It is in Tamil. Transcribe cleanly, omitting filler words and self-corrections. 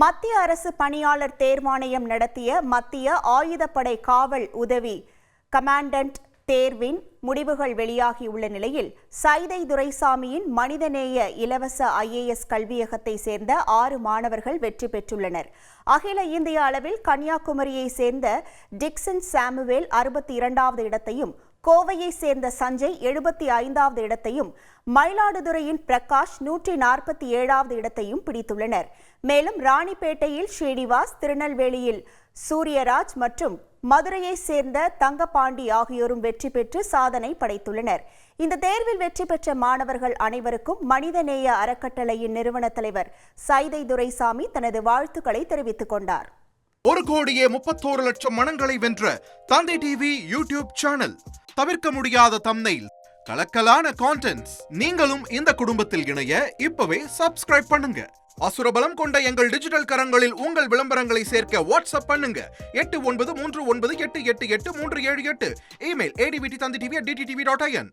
மத்திய அரசு பணியாளர் தேர்வாணையம் நடத்திய மத்திய ஆயுதப்படை காவல் உதவி கமாண்டன்ட் தேர்வின் முடிவுகள் வெளியாகியுள்ள நிலையில் சைதை துரைசாமியின் மனிதநேய இலவச IAS கல்வியகத்தை சேர்ந்த 6 மாணவர்கள் வெற்றி பெற்றுள்ளனர். அகில இந்திய அளவில் கன்னியாகுமரியை சேர்ந்த டிக்சன் சாமுவேல் 62வது இடத்தையும், கோவையை சேர்ந்த சஞ்சய் 75வது இடத்தையும், மயிலாடுதுறையின் பிரகாஷ் 147வது இடத்தையும் பிடித்துள்ளனர். மேலும் ராணிப்பேட்டையில் ஸ்ரீனிவாஸ், திருநெல்வேலியில் சூரியராஜ் மற்றும் மதுரையை சேர்ந்த தங்கபாண்டி ஆகியோரும் வெற்றி பெற்று சாதனை படைத்துள்ளனர். இந்த தேர்வில் வெற்றி பெற்ற மாணவர்கள் அனைவருக்கும் மனிதநேய அறக்கட்டளையின் நிறுவன தலைவர் சைதை துரைசாமி தனது வாழ்த்துக்களை தெரிவித்துக் கொண்டார். 1,31,00,000 மனங்களை வென்ற தந்தை டிவி யூடியூப் சேனல். தவிர்க்க முடியாத தம்ப்நெயில், கலக்கலான கான்டென்ட்ஸ். நீங்களும் இந்த குடும்பத்தில் இணைய இப்பவே சப்ஸ்கிரைப் பண்ணுங்க. அசுரபலம் கொண்ட எங்கள் டிஜிட்டல் கரங்களில் உங்கள் விளம்பரங்களை சேர்க்க வாட்ஸ்அப் பண்ணுங்க. 8939888378. Email advttv@dttv.in.